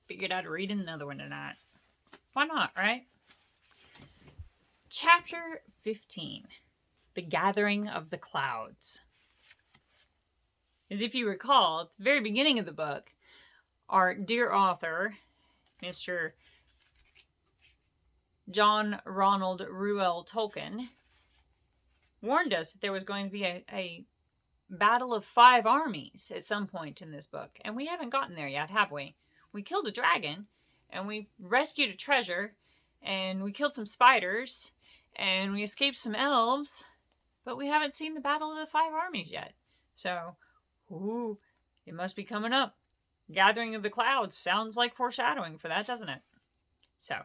Figured I'd read another one tonight. Why not, right? Chapter 15. The Gathering of the Clouds. As if you recall, at the very beginning of the book, our dear author, Mr. John Ronald Reuel Tolkien, warned us that there was going to be a battle of 5 armies at some point in this book. And we haven't gotten there yet, have we? We killed a dragon, and we rescued a treasure, and we killed some spiders, and we escaped some elves, but we haven't seen the battle of the 5 armies yet. So, it must be coming up. Gathering of the Clouds sounds like foreshadowing for that, doesn't it? So,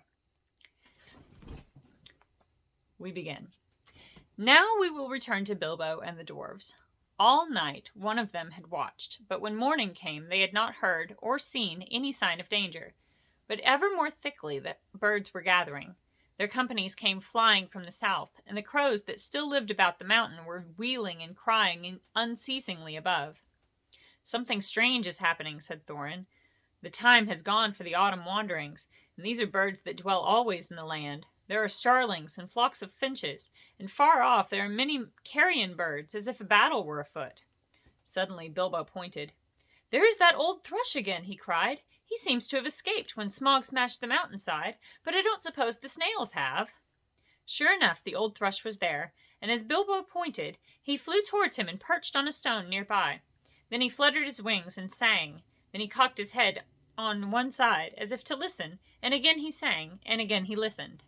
we begin. Now we will return to Bilbo and the dwarves. All night one of them had watched, but when morning came they had not heard or seen any sign of danger. But ever more thickly the birds were gathering. Their companies came flying from the south, and the crows that still lived about the mountain were wheeling and crying unceasingly above. "Something strange is happening," said Thorin. "The time has gone for the autumn wanderings, and these are birds that dwell always in the land. There are starlings and flocks of finches, and far off there are many carrion birds, as if a battle were afoot." Suddenly Bilbo pointed. "There is that old thrush again," he cried. "He seems to have escaped when Smaug smashed the mountainside, but I don't suppose the snails have." Sure enough, the old thrush was there, and as Bilbo pointed, he flew towards him and perched on a stone near by. Then he fluttered his wings and sang. Then he cocked his head on one side, as if to listen, and again he sang, and again he listened.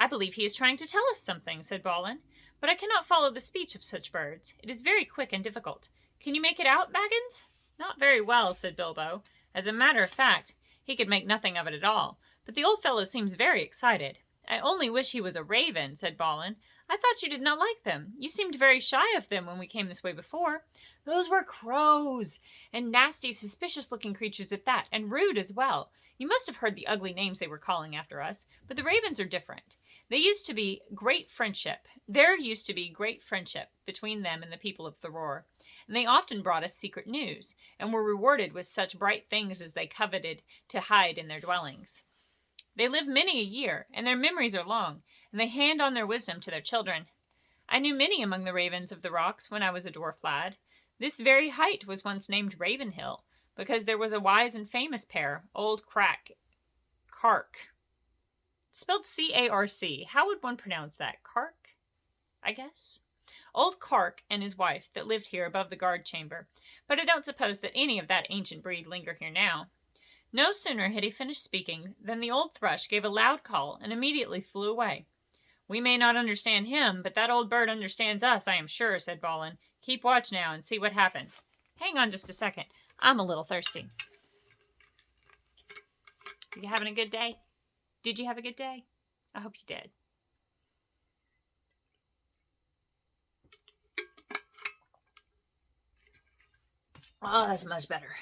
"I believe he is trying to tell us something," said Balin, "but I cannot follow the speech of such birds. It is very quick and difficult. Can you make it out, Baggins?" "Not very well," said Bilbo. As a matter of fact, he could make nothing of it at all, but the old fellow seems very excited. "I only wish he was a raven," said Balin. "I thought you did not like them. You seemed very shy of them when we came this way before." "Those were crows, and nasty, suspicious-looking creatures at that, and rude as well. You must have heard the ugly names they were calling after us, but the ravens are different. There used to be great friendship between them and the people of the Roar, and they often brought us secret news, and were rewarded with such bright things as they coveted to hide in their dwellings. They live many a year, and their memories are long, and they hand on their wisdom to their children. I knew many among the ravens of the rocks when I was a dwarf lad. This very height was once named Ravenhill, because there was a wise and famous pair, old Cark. Spelled C-A-R-C. How would one pronounce that? Cark? I guess. Old Cark and his wife that lived here above the guard chamber, but I don't suppose that any of that ancient breed linger here now." No sooner had he finished speaking than the old thrush gave a loud call and immediately flew away. "We may not understand him, but that old bird understands us, I am sure," said Balin. "Keep watch now and see what happens. Hang on just a second. I'm a little thirsty." You having a good day? Did you have a good day? I hope you did. Oh, that's much better.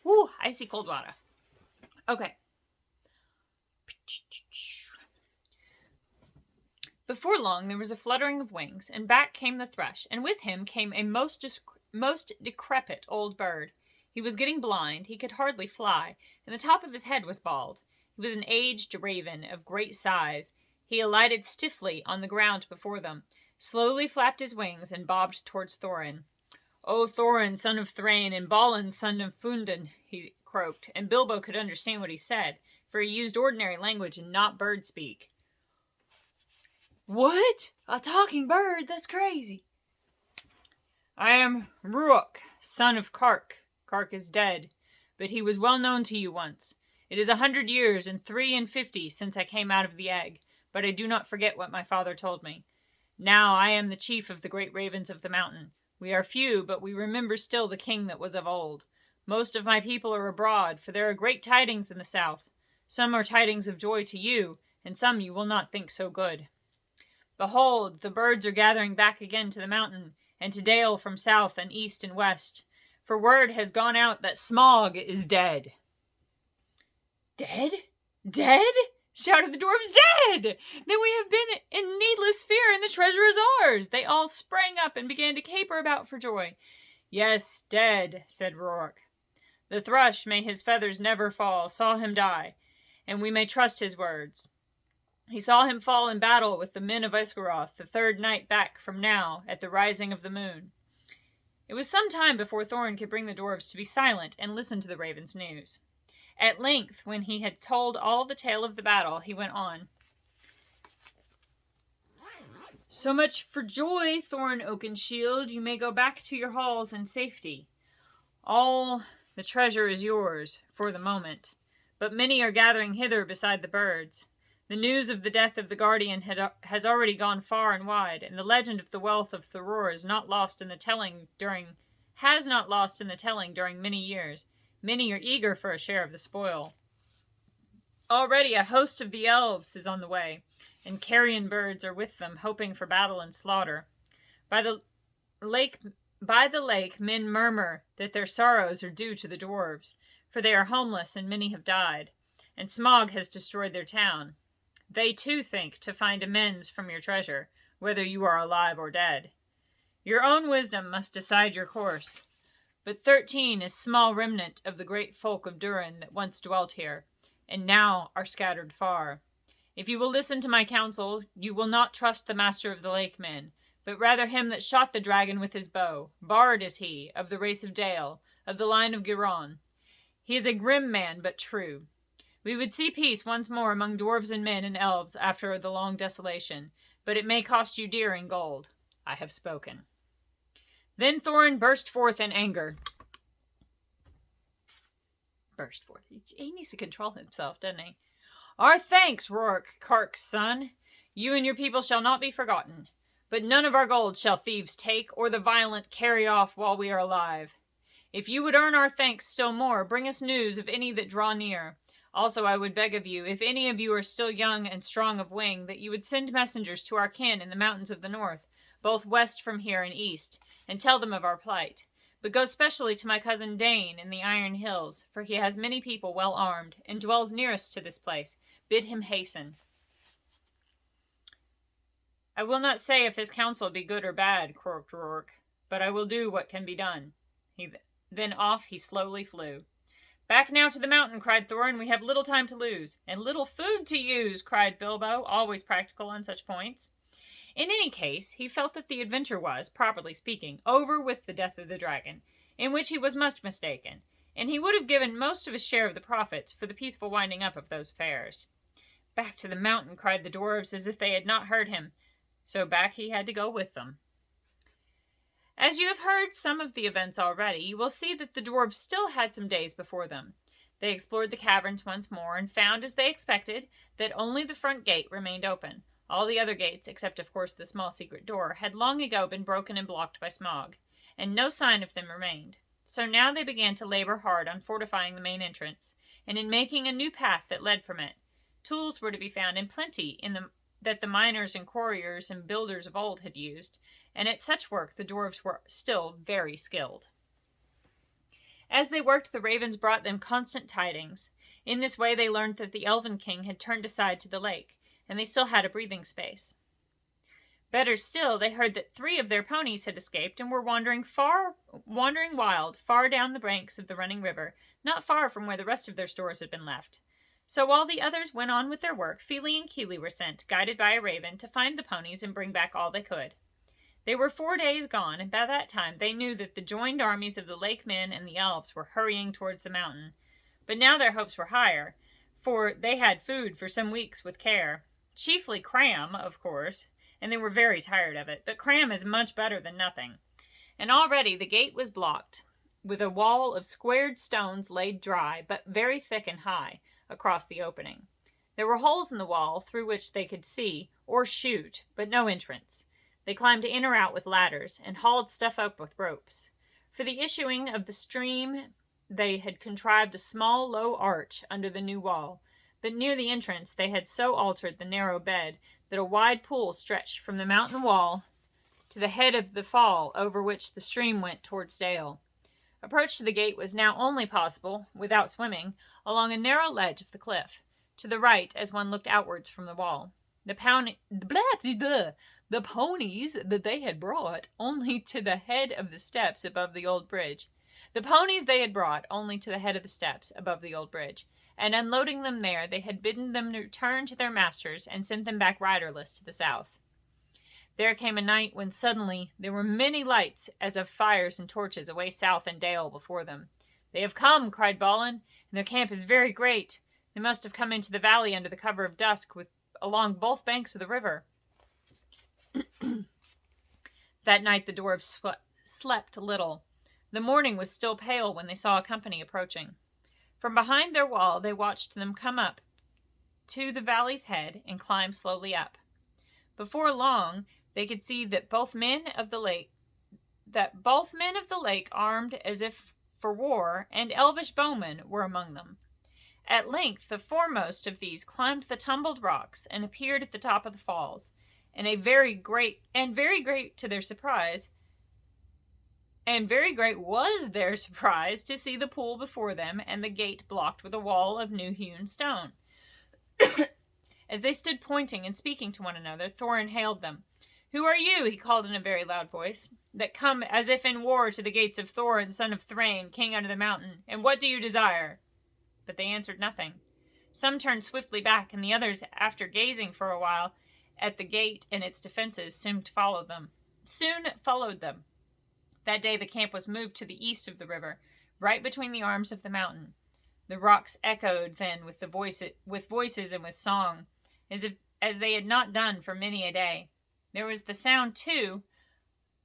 Woo, icy cold water. Okay. Before long, there was a fluttering of wings, and back came the thrush, and with him came a most decrepit old bird. He was getting blind, he could hardly fly, and the top of his head was bald. He was an aged raven of great size. He alighted stiffly on the ground before them, slowly flapped his wings, and bobbed towards Thorin. "O Thorin, son of Thrain, and Balin, son of Fundin," he croaked, and Bilbo could understand what he said, for he used ordinary language and not bird speak. "What? A talking bird? That's crazy." "I am Ruach, son of Cark. Cark is dead, but he was well known to you once. It is 100 years and 53 since I came out of the egg, but I do not forget what my father told me. Now I am the chief of the great ravens of the mountain. We are few, but we remember still the king that was of old. Most of my people are abroad, for there are great tidings in the south. Some are tidings of joy to you, and some you will not think so good. Behold, the birds are gathering back again to the mountain, and to Dale from south and east and west. For word has gone out that Smaug is dead." "Dead? Dead?" shouted the dwarves. "Dead! Then we have been in needless fear, and the treasure is ours." They all sprang up and began to caper about for joy. "Yes, dead," said Rourke. The thrush, may his feathers never fall, saw him die, and we may trust his words. He saw him fall in battle with the men of Esgaroth the third night back from now at the rising of the moon. It was some time before Thorin could bring the dwarves to be silent and listen to the raven's news. At length, when he had told all the tale of the battle, he went on. So much for joy, Thorin Oakenshield. You may go back to your halls in safety. All the treasure is yours, for the moment, but many are gathering hither beside the birds. The news of the death of the Guardian has already gone far and wide, and the legend of the wealth of Thorir has not lost in the telling during many years. Many are eager for a share of the spoil. Already a host of the elves is on the way, and carrion birds are with them, hoping for battle and slaughter. By the lake, men murmur that their sorrows are due to the dwarves, for they are homeless and many have died, and Smaug has destroyed their town. They too think to find amends from your treasure, whether you are alive or dead. Your own wisdom must decide your course. But 13 is small remnant of the great folk of Durin that once dwelt here, and now are scattered far. If you will listen to my counsel, you will not trust the master of the lake men, but rather him that shot the dragon with his bow. Bard is he, of the race of Dale, of the line of Giron. He is a grim man, but true. We would see peace once more among dwarves and men and elves after the long desolation, but it may cost you dear in gold. I have spoken. Then Thorin burst forth in anger. He needs to control himself, doesn't he? Our thanks, Rourke, Kark's son. You and your people shall not be forgotten. But none of our gold shall thieves take, or the violent carry off while we are alive. If you would earn our thanks still more, bring us news of any that draw near. Also I would beg of you, if any of you are still young and strong of wing, that you would send messengers to our kin in the mountains of the north, both west from here and east, and tell them of our plight. But go specially to my cousin Dane in the Iron Hills, for he has many people well armed, and dwells nearest to this place. Bid him hasten. I will not say if his counsel be good or bad, croaked Rourke, but I will do what can be done. Then off he slowly flew. Back now to the mountain, cried Thorin. We have little time to lose. And little food to use, cried Bilbo, always practical on such points. In any case, he felt that the adventure was, properly speaking, over with the death of the dragon, in which he was much mistaken, and he would have given most of his share of the profits for the peaceful winding up of those affairs. Back to the mountain, cried the dwarves, as if they had not heard him. So back he had to go with them. As you have heard some of the events already, you will see that the dwarves still had some days before them. They explored the caverns once more, and found, as they expected, that only the front gate remained open. All the other gates, except of course the small secret door, had long ago been broken and blocked by Smaug, and no sign of them remained. So now they began to labor hard on fortifying the main entrance, and in making a new path that led from it. Tools were to be found in plenty that the miners and quarriers and builders of old had used, and at such work the dwarves were still very skilled. As they worked, the ravens brought them constant tidings. In this way they learned that the Elven King had turned aside to the lake, and they still had a breathing space. Better still, they heard that 3 of their ponies had escaped and were wandering wild, far down the banks of the running river, not far from where the rest of their stores had been left. So while the others went on with their work, Fili and Kili were sent, guided by a raven, to find the ponies and bring back all they could. They were 4 days gone, and by that time they knew that the joined armies of the lake men and the elves were hurrying towards the mountain. But now their hopes were higher, for they had food for some weeks with care. Chiefly cram, of course, and they were very tired of it, but cram is much better than nothing. And already the gate was blocked, with a wall of squared stones laid dry, but very thick and high, across the opening. There were holes in the wall through which they could see, or shoot, but no entrance. They climbed in or out with ladders, and hauled stuff up with ropes. For the issuing of the stream, they had contrived a small, low arch under the new wall, but near the entrance they had so altered the narrow bed that a wide pool stretched from the mountain wall to the head of the fall over which the stream went towards Dale. Approach to the gate was now only possible, without swimming, along a narrow ledge of the cliff, to the right as one looked outwards from the wall. The ponies that they had brought only to the head of the steps above the old bridge. The ponies they had brought only to the head of the steps above the old bridge, and unloading them there, they had bidden them return to their masters and sent them back riderless to the south. There came a night when suddenly there were many lights as of fires and torches away south and dale before them. "They have come," cried Balin, "and their camp is very great. They must have come into the valley under the cover of dusk along both banks of the river." That night the dwarves slept little. The morning was still pale when they saw a company approaching. From behind their wall they watched them come up to the valley's head and climb slowly up. Before long they could see that both men of the lake armed as if for war, and elvish bowmen were among them. At length the foremost of these climbed the tumbled rocks and appeared at the top of the falls, and very great was their surprise to see the pool before them and the gate blocked with a wall of new-hewn stone. As they stood pointing and speaking to one another, Thorin hailed them. "Who are you," he called in a very loud voice, "that come as if in war to the gates of Thorin, son of Thrain, king under the mountain, and what do you desire?" But they answered nothing. Some turned swiftly back, and the others, after gazing for a while at the gate and its defenses, soon followed them. That day the camp was moved to the east of the river, right between the arms of the mountain. The rocks echoed then with voices and with song, as they had not done for many a day. There was the sound too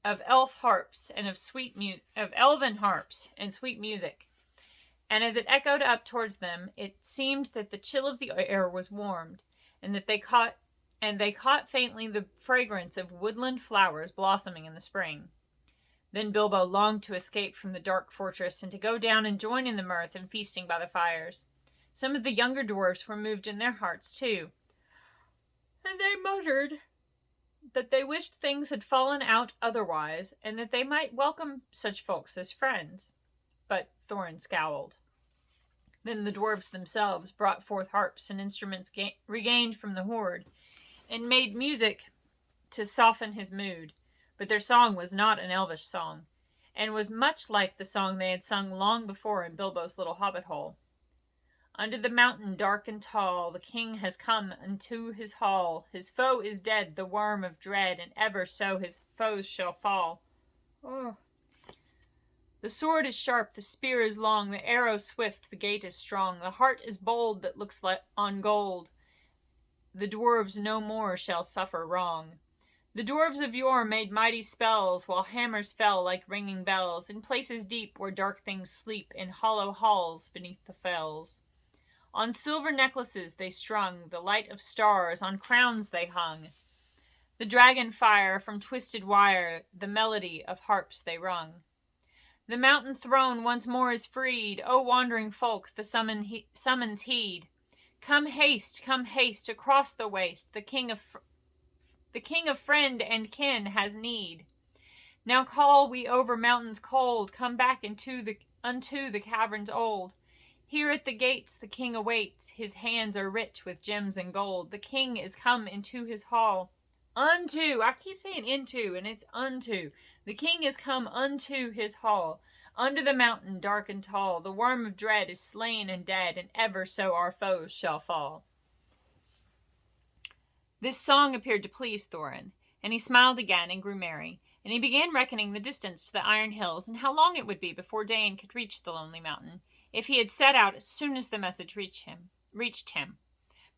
of elven harps and sweet music. And as it echoed up towards them, it seemed that the chill of the air was warmed, and that they caught faintly the fragrance of woodland flowers blossoming in the spring. Then Bilbo longed to escape from the dark fortress and to go down and join in the mirth and feasting by the fires. Some of the younger dwarfs were moved in their hearts too, and they muttered that they wished things had fallen out otherwise, and that they might welcome such folks as friends. But Thorin scowled. Then the dwarves themselves brought forth harps and instruments regained from the hoard, and made music to soften his mood. But their song was not an elvish song, and was much like the song they had sung long before in Bilbo's little hobbit hole. "Under the mountain dark and tall, the king has come unto his hall. His foe is dead, the worm of dread, and ever so his foes shall fall. Oh. The sword is sharp, the spear is long, the arrow swift, the gate is strong, the heart is bold that looks on gold. The dwarves no more shall suffer wrong. The dwarves of yore made mighty spells, while hammers fell like ringing bells, in places deep where dark things sleep, in hollow halls beneath the fells. On silver necklaces they strung the light of stars, on crowns they hung the dragon fire from twisted wire, the melody of harps they rung. The mountain throne once more is freed. O wandering folk, the summons heed. Come haste, across the waste. The king of friend and kin has need. Now call we over mountains cold. Come back unto the caverns old. Here at the gates the king awaits. His hands are rich with gems and gold. The king is come into his hall. Unto, I keep saying into, and it's unto. The king is come unto his hall. Under the mountain dark and tall, the worm of dread is slain and dead, and ever so our foes shall fall. This song appeared to please Thorin, and he smiled again and grew merry, and he began reckoning the distance to the Iron Hills and how long it would be before Dain could reach the Lonely Mountain, if he had set out as soon as the message reached him.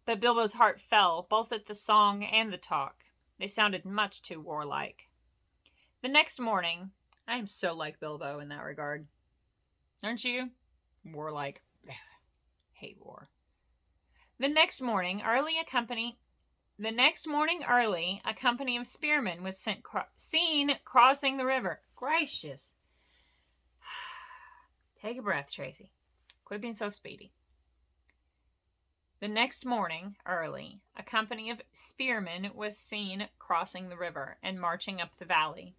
But Bilbo's heart fell, both at the song and the talk. They sounded much too warlike. The next morning, I am so like Bilbo in that regard. Aren't you? Warlike. Hate war. The next morning early, a company of spearmen was seen crossing the river. Gracious. Take a breath, Tracy. Quit being so speedy. The next morning, early, a company of spearmen was seen crossing the river and marching up the valley.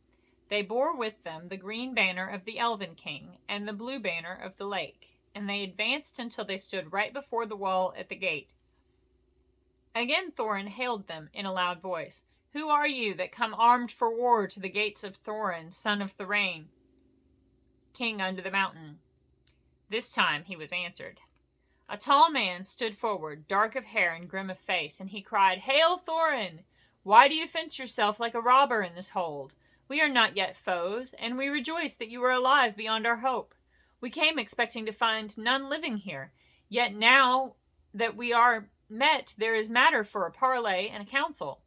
They bore with them the green banner of the Elven King and the blue banner of the lake, and they advanced until they stood right before the wall at the gate. Again Thorin hailed them in a loud voice. "Who are you that come armed for war to the gates of Thorin, son of Thrain?" king under the mountain. This time he was answered. A tall man stood forward, dark of hair and grim of face, and he cried, "Hail, Thorin! Why do you fence yourself like a robber in this hold? We are not yet foes, and we rejoice that you are alive beyond our hope. We came expecting to find none living here, yet now that we are met, there is matter for a parley and a council.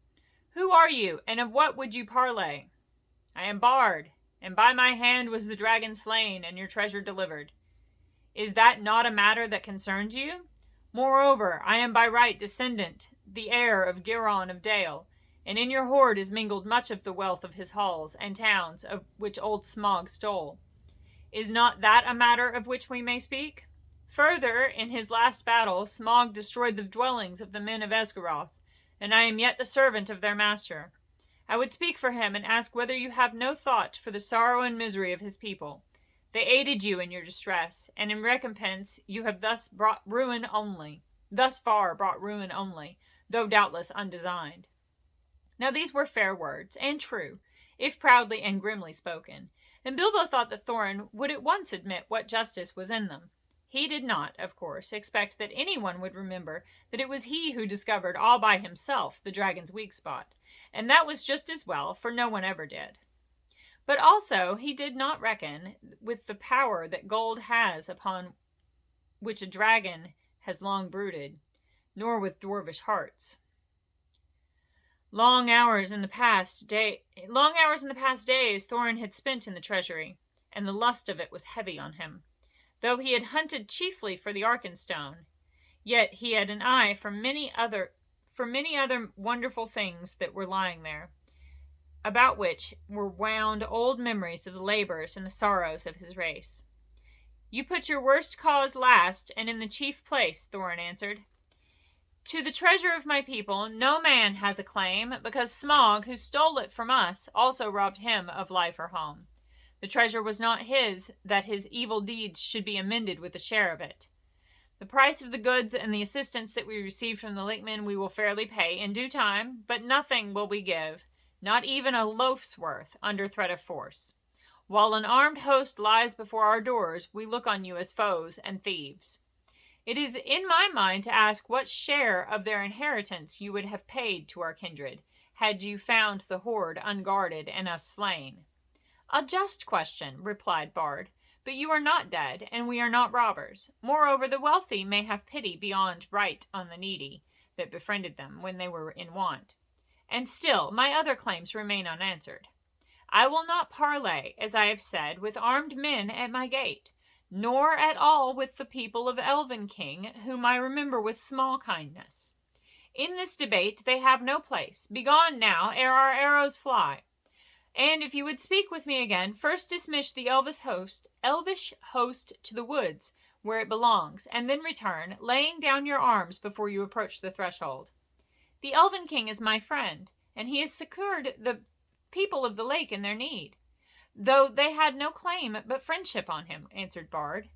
Who are you, and of what would you parley?" "I am Bard, and by my hand was the dragon slain, and your treasure delivered." "Is that not a matter that concerns you? Moreover, I am by right descendant, the heir of Giron of Dale, and in your hoard is mingled much of the wealth of his halls and towns, of which old Smaug stole. Is not that a matter of which we may speak? Further, in his last battle, Smaug destroyed the dwellings of the men of Esgaroth, and I am yet the servant of their master. I would speak for him and ask whether you have no thought for the sorrow and misery of his people. They aided you in your distress, and in recompense you have thus far brought ruin only, though doubtless undesigned." Now these were fair words, and true, if proudly and grimly spoken, and Bilbo thought that Thorin would at once admit what justice was in them. He did not, of course, expect that anyone would remember that it was he who discovered all by himself the dragon's weak spot, and that was just as well, for no one ever did. But also he did not reckon with the power that gold has upon which a dragon has long brooded, nor with dwarvish hearts. Long hours in the past days Thorin had spent in the treasury, and the lust of it was heavy on him. Though he had hunted chiefly for the Arkenstone, yet he had an eye for many other wonderful things that were lying there, about which were wound old memories of the labors and the sorrows of his race. "You put your worst cause last and in the chief place," Thorin answered. "To the treasure of my people no man has a claim, because Smaug, who stole it from us, also robbed him of life or home. The treasure was not his, that his evil deeds should be amended with a share of it. The price of the goods and the assistance that we received from the Lakemen we will fairly pay in due time, but nothing will we give, not even a loaf's worth, under threat of force. While an armed host lies before our doors, we look on you as foes and thieves. It is in my mind to ask what share of their inheritance you would have paid to our kindred, had you found the hoard unguarded and us slain." "A just question," replied Bard, "but you are not dead, and we are not robbers. Moreover, the wealthy may have pity beyond right on the needy that befriended them when they were in want. And still, my other claims remain unanswered. I will not parley, as I have said, with armed men at my gate, nor at all with the people of Elven King, whom I remember with small kindness. In this debate they have no place. Begone now, ere our arrows fly. And if you would speak with me again, first dismiss the elvish host to the woods, where it belongs, and then return, laying down your arms before you approach the threshold. The Elven King is my friend, and he has succored the people of the lake in their need, though they had no claim but friendship on him," answered Bard.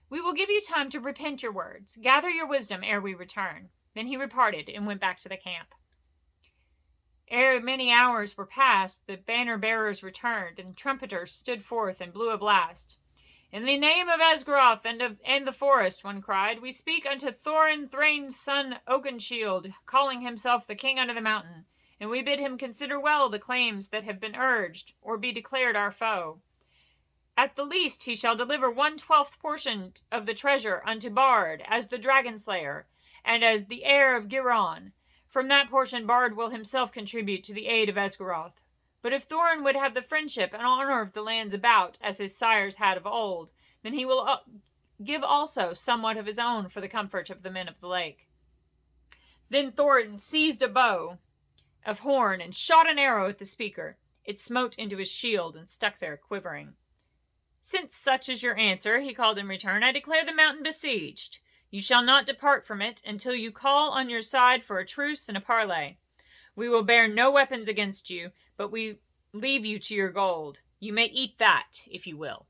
"We will give you time to repent your words. Gather your wisdom ere we return." Then he departed and went back to the camp. Ere many hours were past, the banner-bearers returned, and trumpeters stood forth and blew a blast. "In the name of Esgaroth and the forest," one cried, "we speak unto Thorin Thrain's son Oakenshield, calling himself the king under the mountain, and we bid him consider well the claims that have been urged, or be declared our foe. At the least he shall deliver 1/12 portion of the treasure unto Bard, as the dragon slayer, and as the heir of Giron. From that portion Bard will himself contribute to the aid of Esgaroth. But if Thorin would have the friendship and honor of the lands about, as his sires had of old, then he will give also somewhat of his own for the comfort of the men of the lake." Then Thorin seized a bow of horn and shot an arrow at the speaker. It smote into his shield and stuck there quivering. "Since such is your answer," he called in return, "I declare the mountain besieged. You shall not depart from it until you call on your side for a truce and a parley. We will bear no weapons against you, but we leave you to your gold. You may eat that, if you will."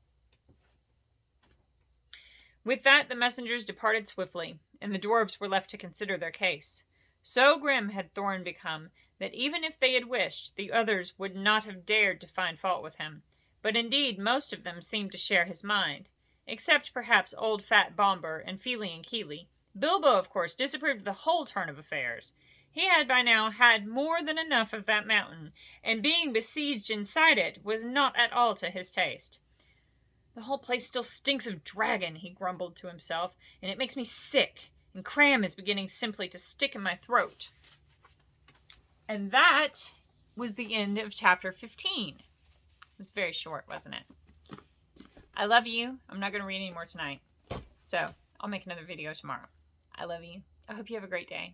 With that the messengers departed swiftly, and the dwarves were left to consider their case. So grim had Thorin become that even if they had wished, the others would not have dared to find fault with him. but indeed most of them seemed to share his mind, except perhaps old fat Bomber and Feely and Keely. Bilbo, of course, disapproved of the whole turn of affairs. He had by now had more than enough of that mountain, and being besieged inside it was not at all to his taste. "The whole place still stinks of dragon," he grumbled to himself, "and it makes me sick, and cram is beginning simply to stick in my throat." And that was the end of chapter 15. It was very short, wasn't it? I love you. I'm not going to read any more tonight, so I'll make another video tomorrow. I love you. I hope you have a great day.